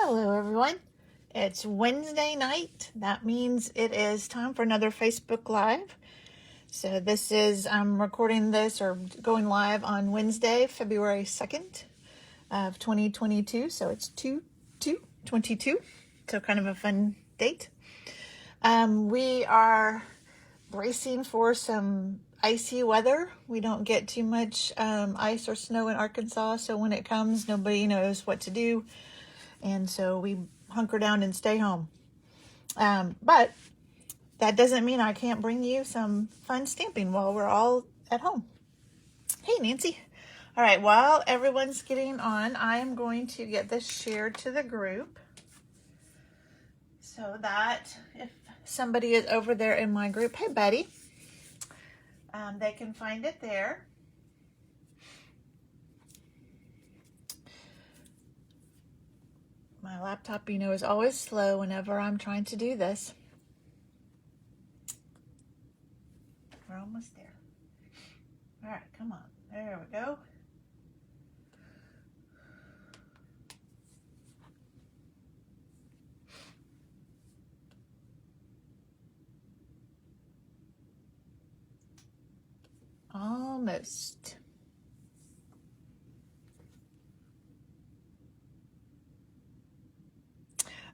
Hello everyone. It's Wednesday night. That means it is time for another Facebook Live. So I'm recording this or going live on Wednesday, February 2nd of 2022. So it's 2/2/22. So kind of a fun date. We are bracing for some icy weather. We don't get too much ice or snow in Arkansas. So when it comes, nobody knows what to do. And so we hunker down and stay home. But that doesn't mean I can't bring you some fun stamping while we're all at home. Hey, Nancy. All right, while everyone's getting on, I am going to get this shared to the group so that if somebody is over there in my group, hey, Betty, they can find it there. My laptop, is always slow whenever I'm trying to do this. We're almost there. All right, come on. There we go. Almost.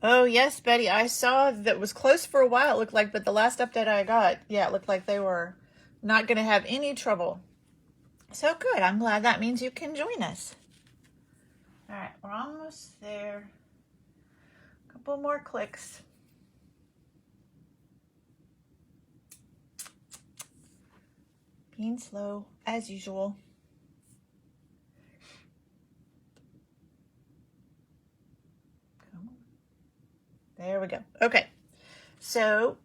Oh, yes, Betty, I saw that was closed for a while, it looked like, but the last update I got, yeah, it looked like they were not going to have any trouble. So good. I'm glad that means you can join us. All right, we're almost there. A couple more clicks. Being slow, as usual. There we go. Okay. So,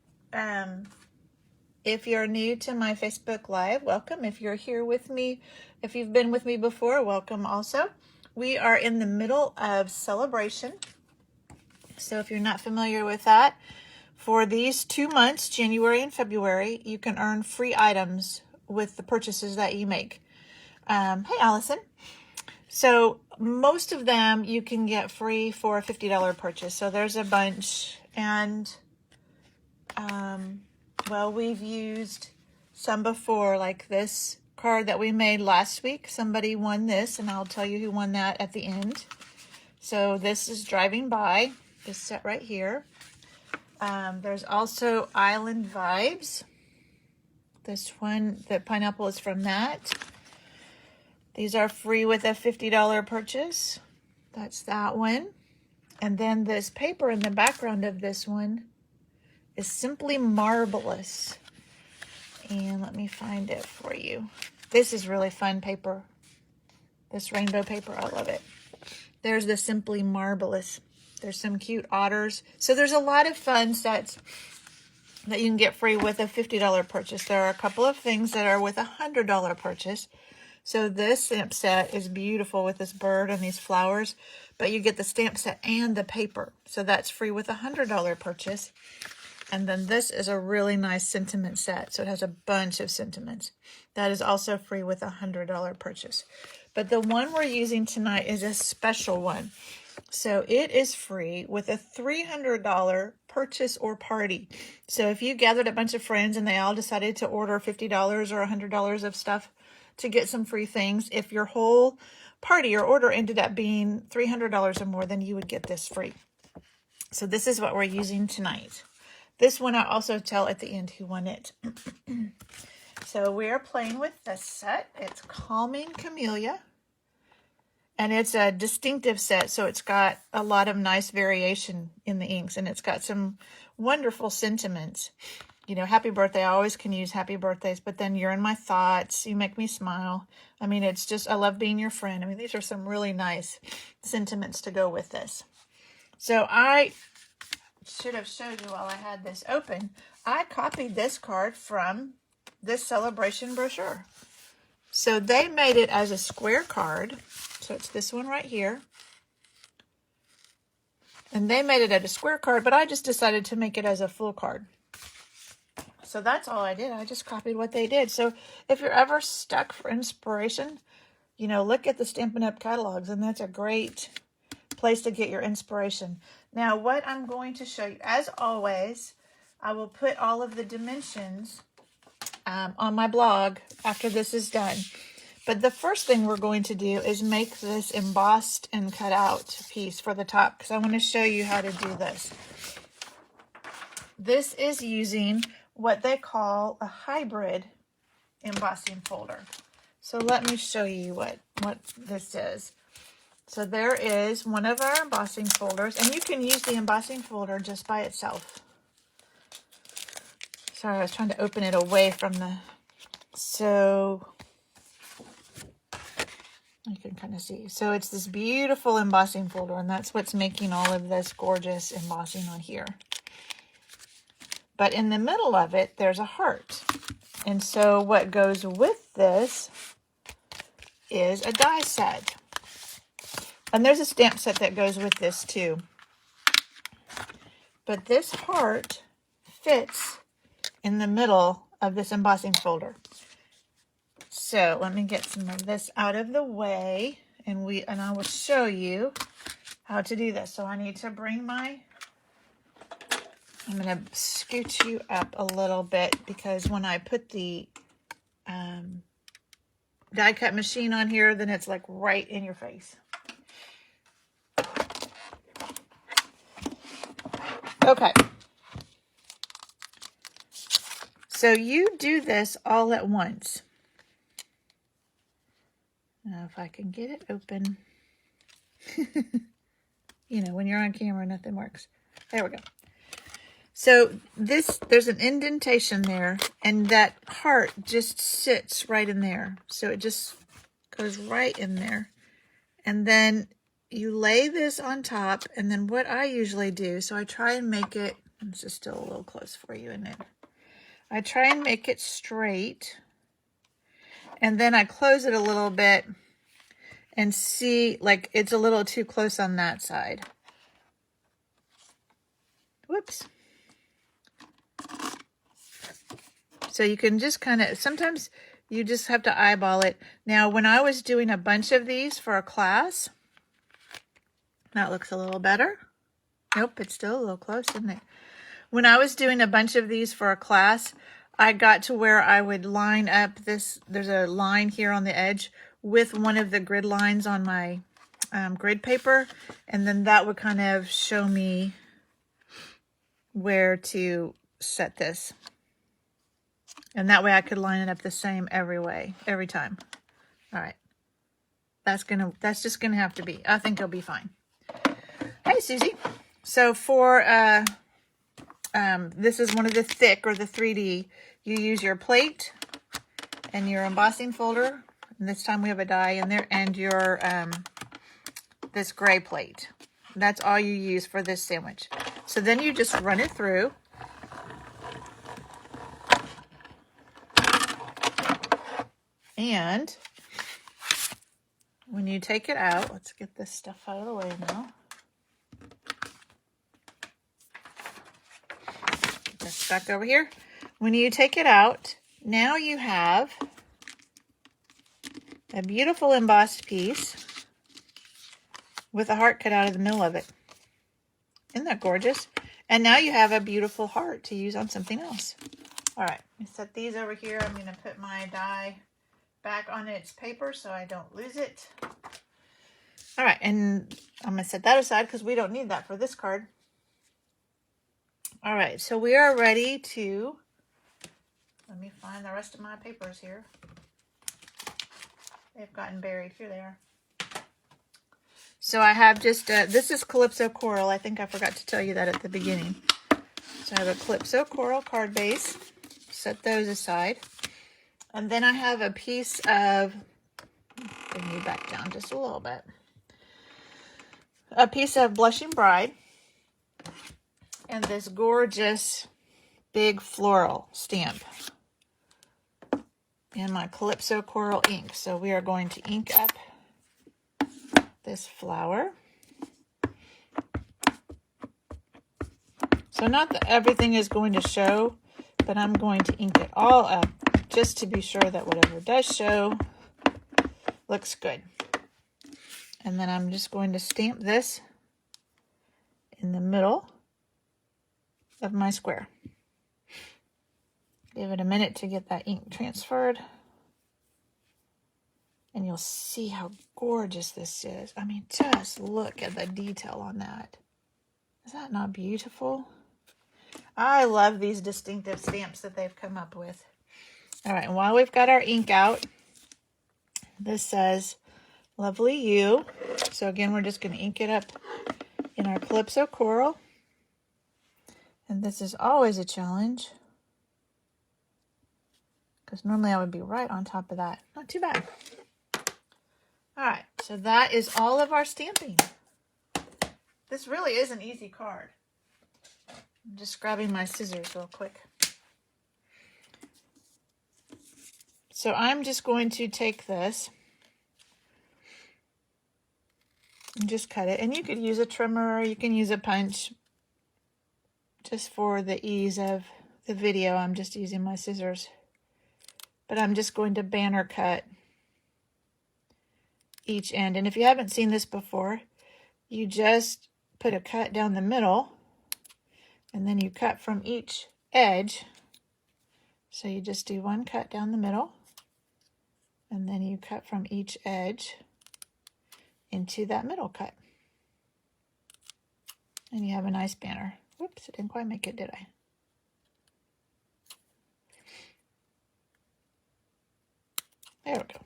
if you're new to my Facebook Live, welcome. If you're here with me, if you've been with me before, welcome also. We are in the middle of Sale-a-bration. So if you're not familiar with that, for these 2 months, January and February, you can earn free items with the purchases that you make. Hey, Allison. So most of them you can get free for a $50 purchase. So there's a bunch. And, well, we've used some before, like this card that we made last week. Somebody won this, and I'll tell you who won that at the end. So this is Driving By, this set right here. There's also Island Vibes. This one, the pineapple is from that. These are free with a $50 purchase. That's that one. And then this paper in the background of this one is Simply Marvelous. And let me find it for you. This is really fun paper. This rainbow paper, I love it. There's the Simply Marvelous. There's some cute otters. So there's a lot of fun sets that you can get free with a $50 purchase. There are a couple of things that are with a $100 purchase. So this stamp set is beautiful with this bird and these flowers, but you get the stamp set and the paper. So that's free with a $100 purchase. And then this is a really nice sentiment set. So it has a bunch of sentiments. That is also free with a $100 purchase. But the one we're using tonight is a special one. So it is free with a $300 purchase or party. So if you gathered a bunch of friends and they all decided to order $50 or $100 of stuff to get some free things, if your whole party or order ended up being $300 or more, then you would get this free. So this is what we're using tonight. This one I'll also tell at the end who won it. So we're playing with this set. It's Calming Camellia. And it's a distinctive set, so it's got a lot of nice variation in the inks, and it's got some wonderful sentiments. You know, happy birthday, I always can use happy birthdays, but then you're in my thoughts, you make me smile. I mean, it's just, I love being your friend. I mean, these are some really nice sentiments to go with this. So I should have showed you while I had this open. I copied this card from this Sale-a-bration brochure. So they made it as a square card. So it's this one right here. And they made it as a square card, but I just decided to make it as a full card. So that's all I did. I just copied what they did. So if you're ever stuck for inspiration, look at the Stampin' Up! Catalogs, and that's a great place to get your inspiration. Now, what I'm going to show you, as always, I will put all of the dimensions on my blog after this is done. But the first thing we're going to do is make this embossed and cut out piece for the top, because I want to show you how to do this. This is using what they call a hybrid embossing folder. So let me show you what this is. So there is one of our embossing folders, and you can use the embossing folder just by itself. Sorry, I was trying to open it away from the, so you can kind of see. So it's this beautiful embossing folder, and that's what's making all of this gorgeous embossing on here. But in the middle of it, there's a heart. And so what goes with this is a die set. And there's a stamp set that goes with this too. But this heart fits in the middle of this embossing folder. So let me get some of this out of the way, and I will show you how to do this. So I need to bring I'm going to scoot you up a little bit, because when I put the die cut machine on here, then it's like right in your face. Okay. So you do this all at once. Now, if I can get it open. You know, when you're on camera, nothing works. There we go. So there's an indentation there, and that heart just sits right in there. So it just goes right in there. And then you lay this on top, and then what I usually do, so I try and make it, this is still a little close for you in there. I try and make it straight, and then I close it a little bit and see, like, it's a little too close on that side. Whoops. So you can just kind of, sometimes you just have to eyeball it. Now, when I was doing a bunch of these for a class, that looks a little better. Nope, it's still a little close, isn't it? When I was doing a bunch of these for a class, I got to where I would line up this, there's a line here on the edge with one of the grid lines on my grid paper, and then that would kind of show me where to set this. And that way I could line it up the same every time. All right. That's just gonna have to be. I think it'll be fine. Hey, Susie. So for this is one of the thick or the 3D. You use your plate and your embossing folder. And this time we have a die in there, and your this gray plate. That's all you use for this sandwich. So then you just run it through. And when you take it out, let's get this stuff out of the way now. Get this back over here. When you take it out, now you have a beautiful embossed piece with a heart cut out of the middle of it. Isn't that gorgeous? And now you have a beautiful heart to use on something else. All right, let me set these over here. I'm going to put my die back on its paper so I don't lose it. All right, and I'm going to set that aside because we don't need that for this card. All right, so we are ready to, let me find the rest of my papers here. They've gotten buried. Here they are. So I have just, this is Calypso Coral. I think I forgot to tell you that at the beginning. So I have a Calypso Coral card base. Set those aside. And then I have a piece of, bring you back down just a little bit. A piece of Blushing Bride. And this gorgeous big floral stamp. And my Calypso Coral ink. So we are going to ink up this flower. So not that everything is going to show, but I'm going to ink it all up just to be sure that whatever does show looks good. And then I'm just going to stamp this in the middle of my square. Give it a minute to get that ink transferred. And you'll see how gorgeous this is. I mean, just look at the detail on that. Is that not beautiful? I love these distinctive stamps that they've come up with. All right, and while we've got our ink out, this says, Lovely You. So again, we're just going to ink it up in our Calypso Coral. And this is always a challenge, because normally I would be right on top of that. Not too bad. All right, so that is all of our stamping. This really is an easy card. I'm just grabbing my scissors real quick. So I'm just going to take this and just cut it. And you could use a trimmer, or you can use a punch. Just for the ease of the video, I'm just using my scissors. But I'm just going to banner cut each end. And if you haven't seen this before, you just put a cut down the middle, and then you cut from each edge. So you just do one cut down the middle, and then you cut from each edge into that middle cut. And you have a nice banner. Whoops, I didn't quite make it, did I? There we go.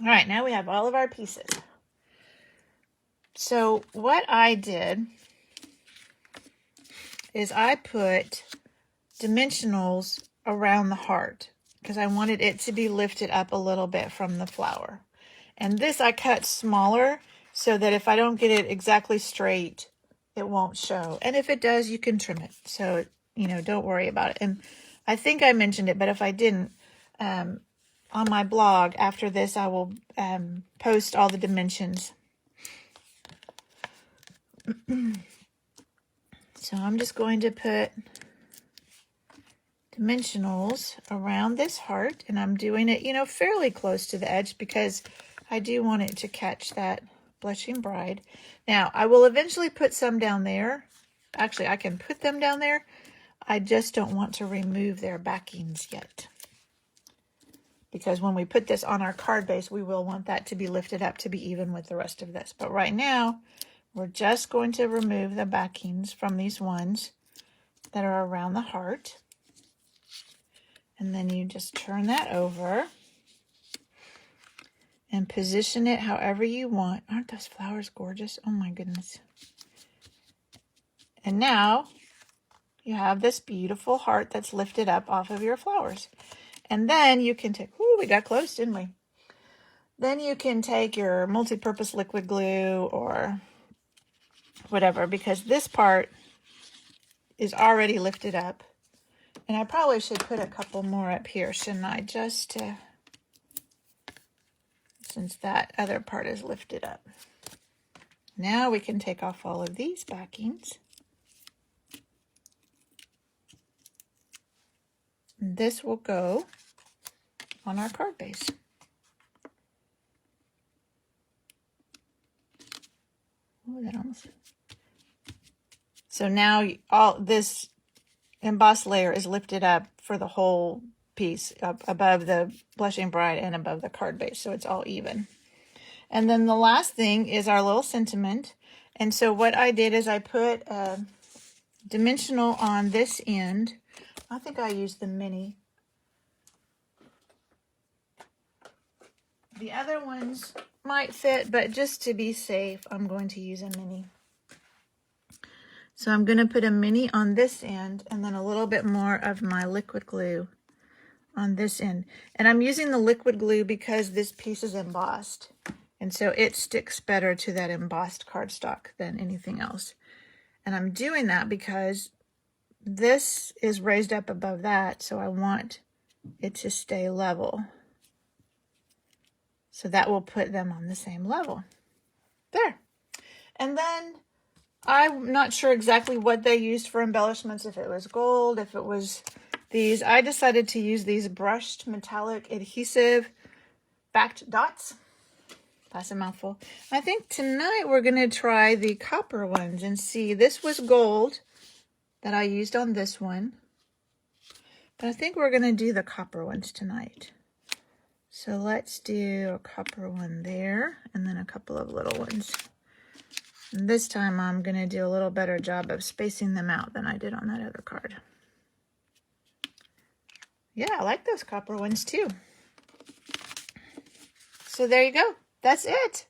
All right, now we have all of our pieces. So what I did is I put dimensionals around the heart because I wanted it to be lifted up a little bit from the flower. And this I cut smaller so that if I don't get it exactly straight, it won't show. And if it does, you can trim it. So, you know, don't worry about it. And I think I mentioned it, but if I didn't, on my blog after this, I will post all the dimensions. So I'm just going to put dimensionals around this heart, and I'm doing it, you know, fairly close to the edge because I do want it to catch that Blushing Bride. Now, I will eventually put some down there. Actually, I can put them down there. I just don't want to remove their backings yet, because when we put this on our card base, we will want that to be lifted up to be even with the rest of this. But right now, we're just going to remove the backings from these ones that are around the heart. And then you just turn that over and position it however you want. Aren't those flowers gorgeous? Oh my goodness. And now you have this beautiful heart that's lifted up off of your flowers. And then you can take, ooh, we got close, didn't we? Then you can take your multi-purpose liquid glue or whatever, because this part is already lifted up. And I probably should put a couple more up here, shouldn't I? Just to, since that other part is lifted up. Now we can take off all of these backings. And this will go on our card base. Oh, that almost. So now all this embossed layer is lifted up for the whole piece up above the Blushing Bride and above the card base, so it's all even. And then the last thing is our little sentiment. And so what I did is I put a dimensional on this end. I think I used the mini. The other ones might fit, but just to be safe, I'm going to use a mini. So I'm going to put a mini on this end and then a little bit more of my liquid glue on this end. And I'm using the liquid glue because this piece is embossed. And so it sticks better to that embossed cardstock than anything else. And I'm doing that because this is raised up above that, so I want it to stay level. So that will put them on the same level. There. And then I'm not sure exactly what they used for embellishments, if it was gold, if it was these. I decided to use these brushed metallic adhesive backed dots. That's a mouthful. I think tonight we're going to try the copper ones and see. This was gold that I used on this one. But I think we're going to do the copper ones tonight. So let's do a copper one there and then a couple of little ones. And this time I'm going to do a little better job of spacing them out than I did on that other card. Yeah, I like those copper ones too. So there you go. That's it.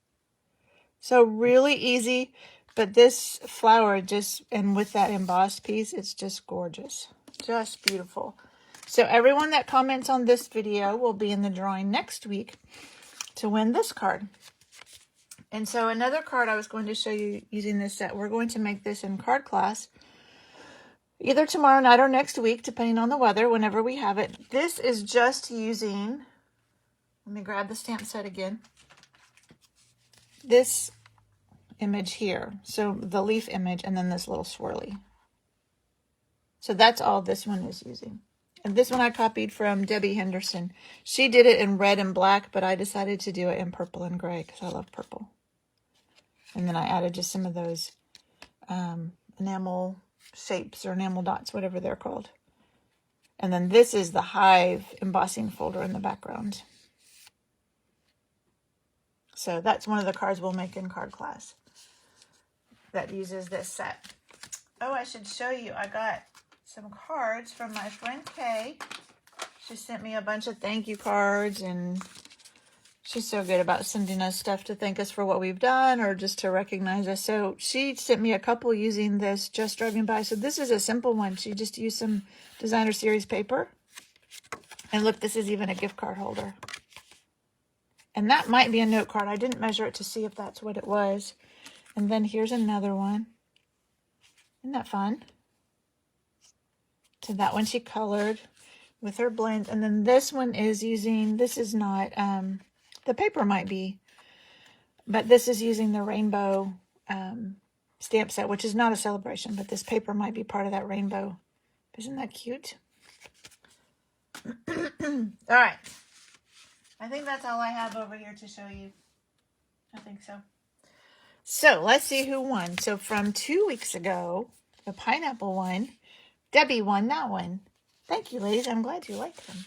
So really easy, but this flower just, and with that embossed piece, it's just gorgeous. Just beautiful. So everyone that comments on this video will be in the drawing next week to win this card. And so another card I was going to show you using this set, we're going to make this in card class either tomorrow night or next week, depending on the weather, whenever we have it. This is just using, let me grab the stamp set again. This image here, so the leaf image, and then this little swirly. So that's all this one is using. And this one I copied from Debbie Henderson. She did it in red and black, but I decided to do it in purple and gray because I love purple. And then I added just some of those enamel shapes or enamel dots, whatever they're called. And then this is the Hive embossing folder in the background. So that's one of the cards we'll make in card class that uses this set. Oh, I should show you. I got some cards from my friend Kay. She sent me a bunch of thank you cards, and she's so good about sending us stuff to thank us for what we've done or just to recognize us. So she sent me a couple using this Just Driving By. So this is a simple one. She just used some designer series paper. And look, this is even a gift card holder. And that might be a note card. I didn't measure it to see if that's what it was. And then here's another one. Isn't that fun? So that one she colored with her blend. And then this one is using, this is not, the paper might be, but this is using the rainbow stamp set, which is not a celebration, but this paper might be part of that rainbow. Isn't that cute? All right. I think that's all I have over here to show you. I think so. So let's see who won. So from 2 weeks ago, the pineapple one, Debbie won that one. Thank you, ladies. I'm glad you like them.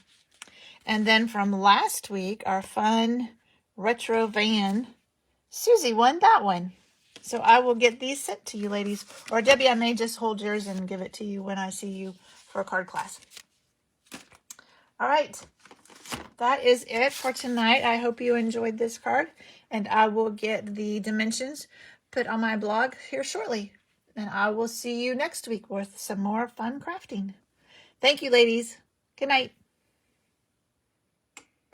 And then from last week, our fun retro van, Susie won that one. So I will get these sent to you, ladies. Or Debbie, I may just hold yours and give it to you when I see you for card class. All right. That is it for tonight. I hope you enjoyed this card, and I will get the dimensions put on my blog here shortly. And I will see you next week with some more fun crafting. Thank you, ladies. Good night.